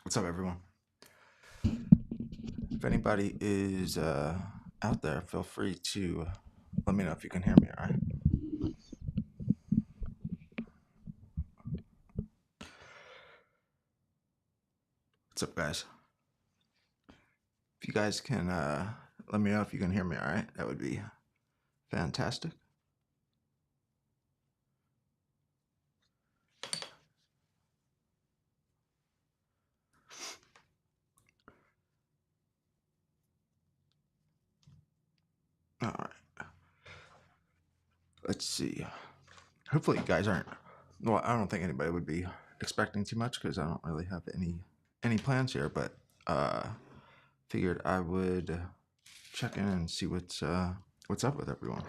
What's up, everyone? If anybody is out there, feel free to let me know if you can hear me, all right? What's up, guys? If you guys can let me know if you can hear me, all right? That would be fantastic. All right. Let's see. Hopefully, you guys aren't. Well, I don't think anybody would be expecting too much because I don't really have any plans here. But figured I would check in and see what's up with everyone.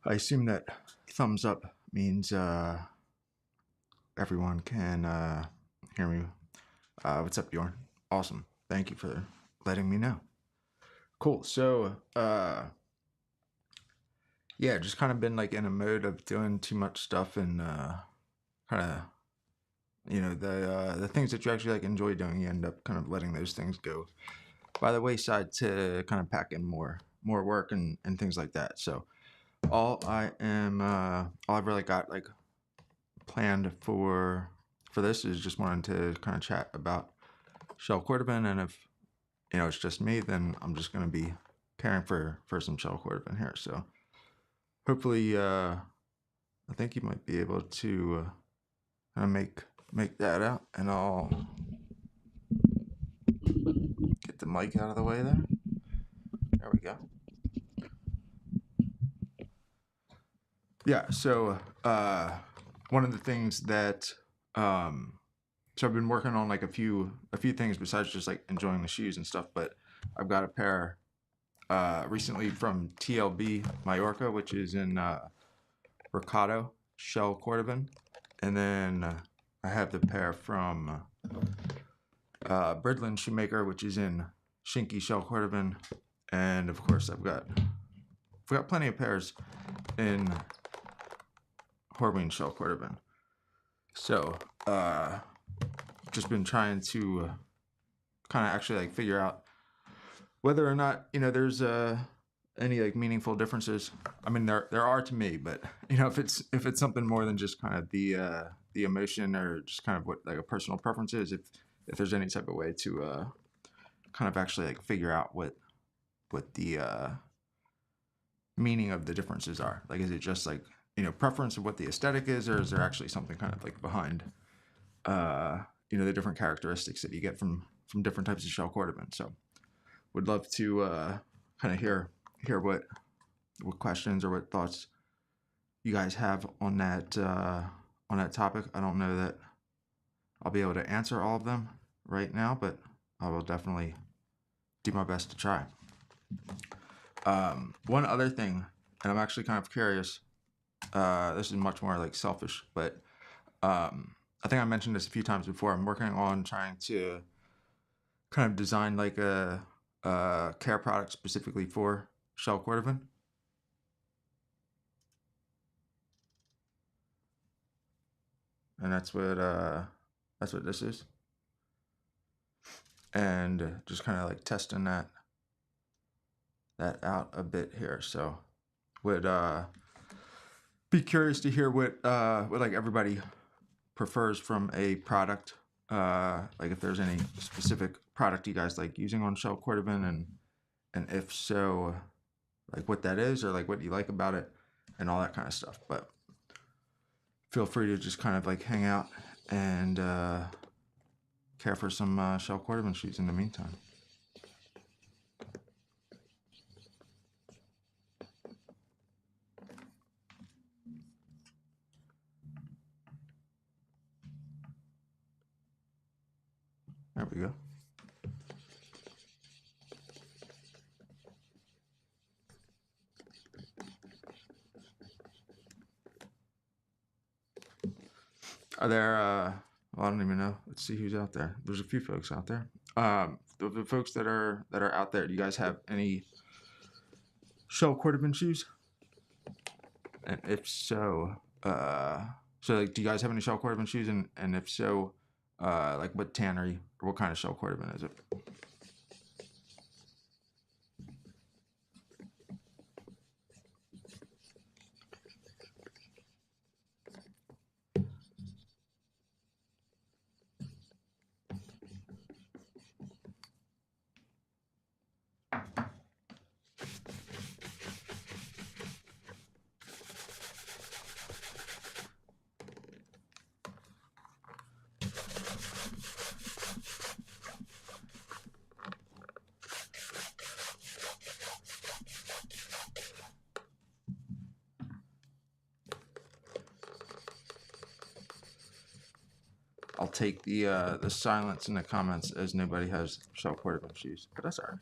I assume that thumbs up means everyone can hear me. What's up, Bjorn? Awesome. Thank you for letting me know. Cool. So, yeah, just kind of been like in a mode of doing too much stuff and kind of, the things that you actually like enjoy doing, you end up kind of letting those things go by the wayside to kind of pack in more work and things like that. So, all I've really got like planned for this is just wanting to kind of chat about shell cordovan, and if it's just me, then I'm just going to be caring for some shell cordovan here. So hopefully, I think you might be able to kind of make that out, and I'll get the mic out of the way there. There we go. Yeah. So one of the things that so I've been working on like a few things besides just like enjoying the shoes and stuff, but I've got a pair recently from TLB Mallorca, which is in Ricardo shell cordovan, and then I have the pair from Bridlin Shoemaker, which is in Shinky shell cordovan, and of course I've got plenty of pairs in Horween shell cordovan. So just been trying to kind of actually like figure out whether or not there's any like meaningful differences. I mean, there are to me, but if it's something more than just kind of the emotion or just kind of what like a personal preference is, if there's any type of way to kind of actually like figure out what the meaning of the differences are. Like, is it just like preference of what the aesthetic is, or is there actually something kind of like behind the different characteristics that you get from different types of shell cordovan? So would love to kind of hear what questions or what thoughts you guys have on that topic. I don't know that I'll be able to answer all of them right now, but I will definitely do my best to try. One other thing, and I'm actually kind of curious. This is much more like selfish, but I think I mentioned this a few times before. I'm working on trying to kind of design like a care product specifically for shell cordovan. And that's what this is. And just kind of like testing that out a bit here. So would be curious to hear what like everybody prefers from a product. Like if there's any specific product you guys like using on shell cordovan, and if so, like what that is, or like what you like about it, and all that kind of stuff. But feel free to just kind of like hang out and care for some shell cordovan shoes in the meantime. There we go. Are there? Well, I don't even know. Let's see who's out there. There's a few folks out there. The folks that are out there. Do you guys have any shell cordovan shoes? And if so, so like, do you guys have any shell cordovan shoes? And if so, like what tannery or what kind of shell cordovan is it? I'll take the silence in the comments as nobody has shell cordovan shoes, but that's all right.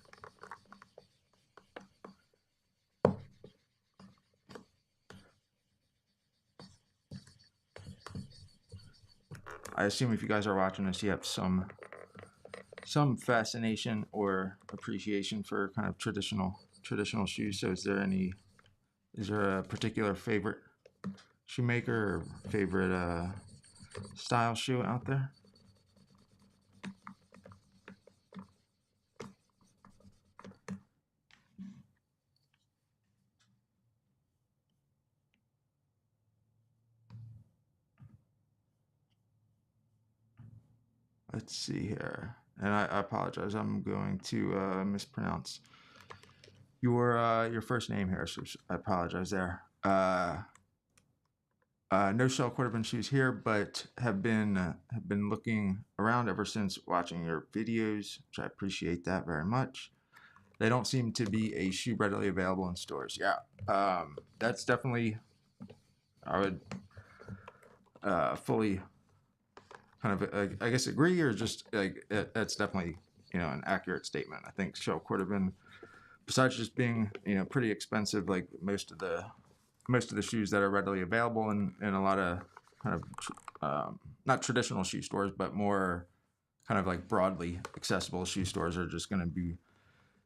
I assume if you guys are watching this, you have some fascination or appreciation for kind of traditional shoes. So is there a particular favorite shoemaker or favorite style shoe out there? Let's see here, and I apologize. I'm going to mispronounce your first name here, so I apologize there. No shell cordovan shoes here, but have been looking around ever since watching your videos, which I appreciate that very much. They don't seem to be a shoe readily available in stores. Yeah, that's definitely, I would fully kind of I guess agree, or just like that's definitely an accurate statement. I think shell cordovan, besides just being pretty expensive, like most of the shoes that are readily available in a lot of kind of not traditional shoe stores, but more kind of like broadly accessible shoe stores, are just going to be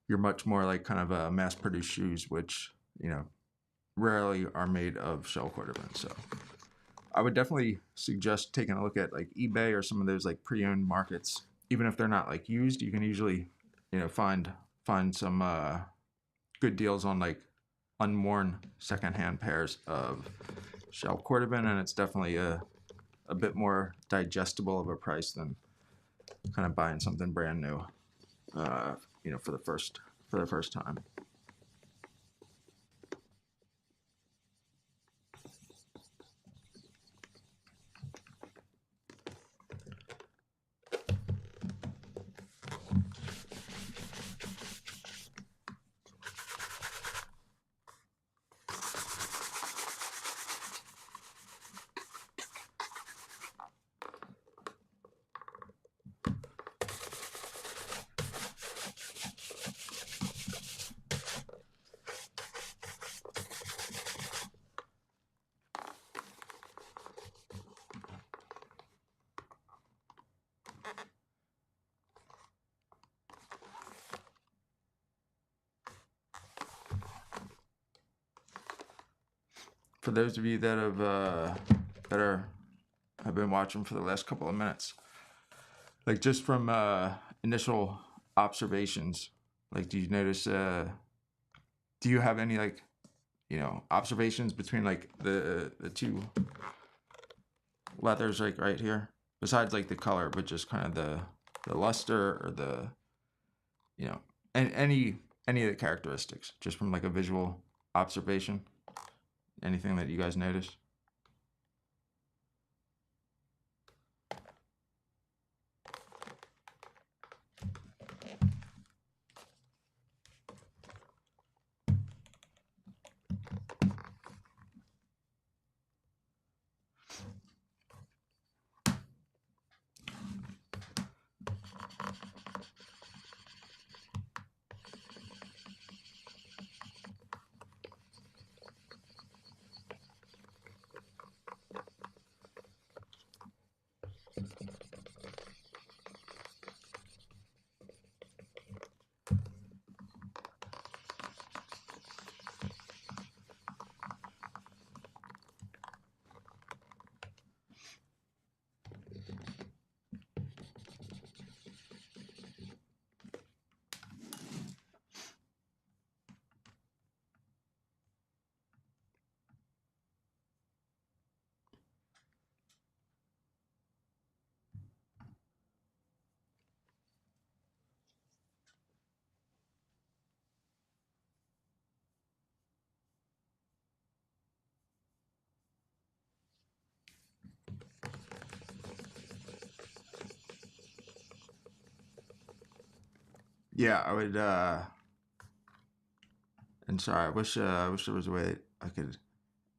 your much more like kind of mass produced shoes, which rarely are made of shell cordovan. So I would definitely suggest taking a look at like eBay or some of those like pre-owned markets. Even if they're not like used, you can usually find some good deals on like unworn secondhand pairs of shell cordovan, and it's definitely a bit more digestible of a price than kind of buying something brand new for the first time. For those of you that have been watching for the last couple of minutes, like just from initial observations, like do you notice? Do you have any like observations between like the two leathers like right here, besides like the color, but just kind of the luster or the and any of the characteristics, just from like a visual observation? Anything that you guys notice? yeah, I would. And sorry, I wish there was a way I could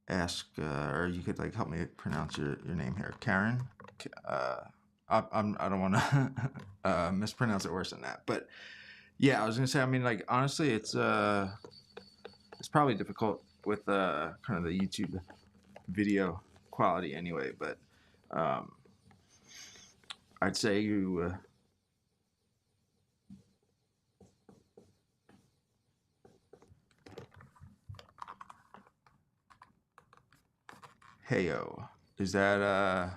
ask, or you could like help me pronounce your name here, Karen. Uh, I don't want to mispronounce it worse than that, but yeah, I was gonna say. I mean, like honestly, it's probably difficult with kind of the YouTube video quality anyway, but um, I'd say you. Heyo, is that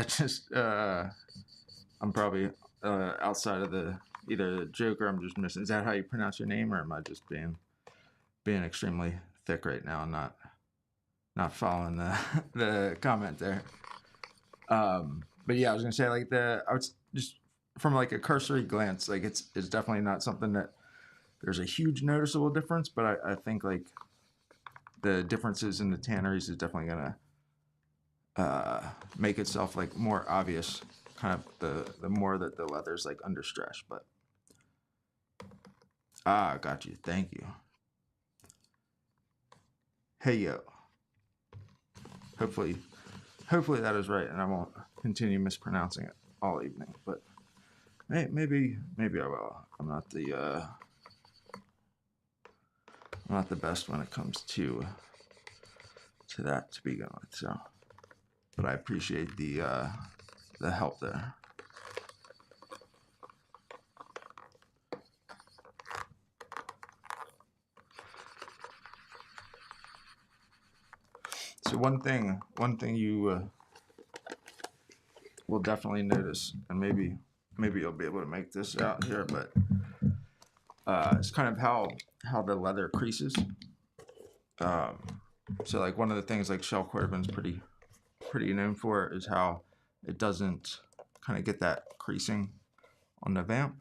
just I'm probably outside of the either the joke or I'm just missing. Is that how you pronounce your name, or am I just being extremely thick right now and not following the the comment there? But yeah, I was gonna say like I would just from like a cursory glance, like it's definitely not something that there's a huge noticeable difference, but I think like the differences in the tanneries is definitely gonna make itself like more obvious kind of the more that the leather's like under stress. But got you, thank you. Hey yo, hopefully that is right and I won't continue mispronouncing it all evening, but maybe I will. I'm not the best when it comes to that to begin with, so but I appreciate the help there. So one thing you will definitely notice, and maybe you'll be able to make this out here, but it's kind of how the leather creases. Um, so like one of the things like shell cordovan's pretty known for is how it doesn't kind of get that creasing on the vamp,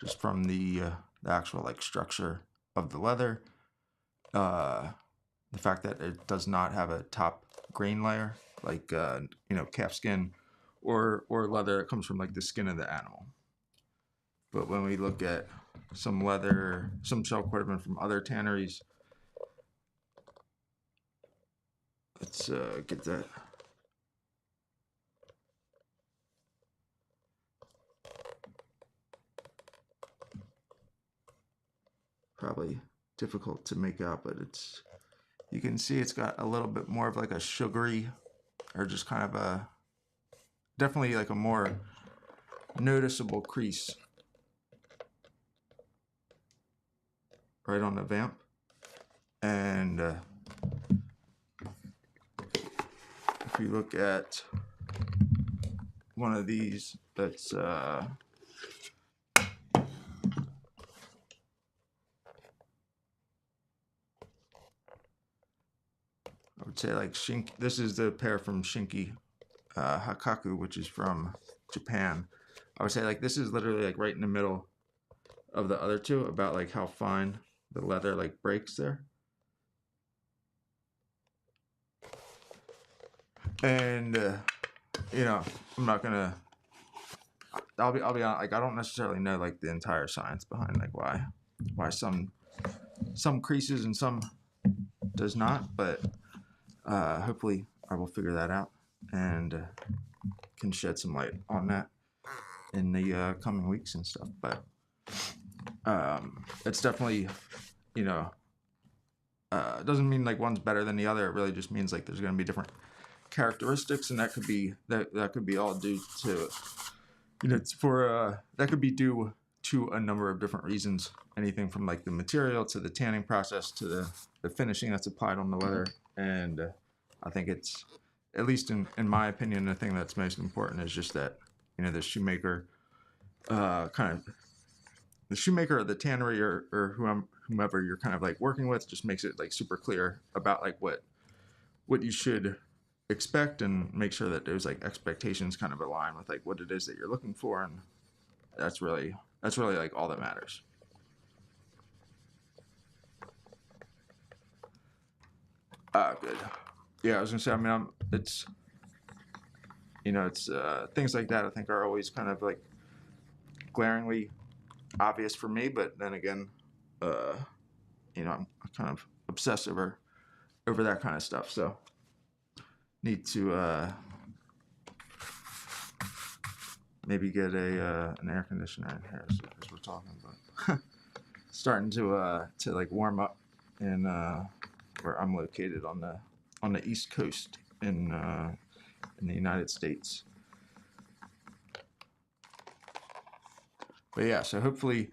just from the actual like structure of the leather. The fact that it does not have a top grain layer like calf skin or leather that comes from like the skin of the animal. But when we look at some shell cordovan from other tanneries, let's get that. Probably difficult to make out, but you can see it's got a little bit more of like a sugary, or just kind of a definitely like a more noticeable crease right on the vamp. And if you look at one of these that's I would say like Shinki. This is the pair from Shinki Hakaku, which is from Japan. I would say like this is literally like right in the middle of the other two, about like how fine the leather like breaks there. And I'm not gonna. I'll be honest. Like I don't necessarily know like the entire science behind like why some creases and some does not, but hopefully I will figure that out and can shed some light on that in the coming weeks and stuff. But it's definitely, it doesn't mean like one's better than the other. It really just means like there's going to be different characteristics, and that could be all due to, that could be due to a number of different reasons. Anything from like the material to the tanning process to the finishing that's applied on the leather. And I think it's, at least in my opinion, the thing that's most important is just that, the shoemaker, the shoemaker or the tannery or whomever you're kind of like working with, just makes it like super clear about like what you should expect, and make sure that those like expectations kind of align with like what it is that you're looking for. And that's really like all that matters. Good. Yeah, I was gonna say, I mean, it's things like that I think are always kind of like glaringly obvious for me, but then again, I'm kind of obsessed over that kind of stuff. So need to maybe get an air conditioner in here as we're talking, but starting to like warm up in where I'm located on the East Coast in the United States. But yeah, so hopefully,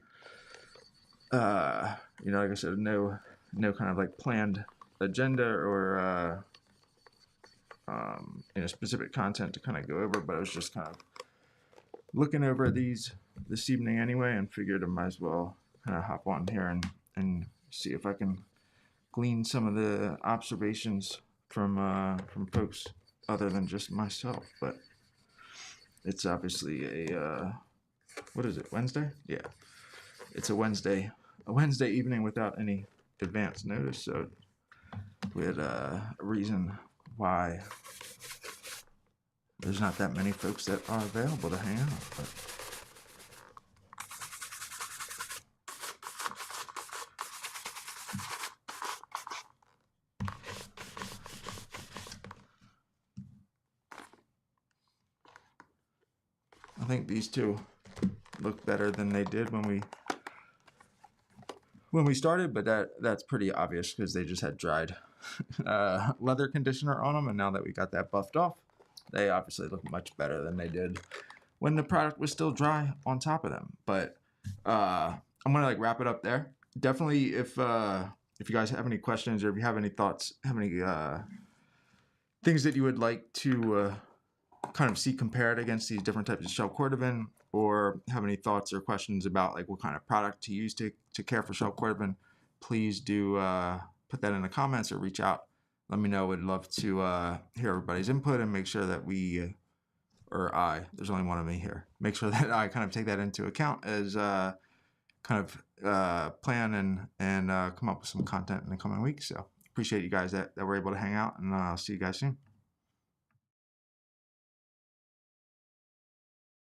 like I said, no kind of like planned agenda or specific content to kind of go over, but I was just kind of looking over these this evening anyway, and figured I might as well kind of hop on here and see if I can glean some of the observations from folks other than just myself. But it's obviously a what is it, Wednesday? Yeah, it's a Wednesday evening without any advance notice, so we had a reason why there's not that many folks that are available to hang out. But I think these two look better than they did when we started, but that's pretty obvious because they just had dried leather conditioner on them, and now that we got that buffed off, they obviously look much better than they did when the product was still dry on top of them. But I'm gonna like wrap it up there. Definitely, if you guys have any questions or if you have any thoughts, have any things that you would like to kind of see compared against these different types of shell cordovan, or have any thoughts or questions about like what kind of product to use to care for shell cordovan, please do put that in the comments or reach out. Let me know. Would love to hear everybody's input and make sure that there's only one of me here, make sure that I kind of take that into account as kind of plan and come up with some content in the coming weeks. So appreciate you guys that were able to hang out, and I'll see you guys soon.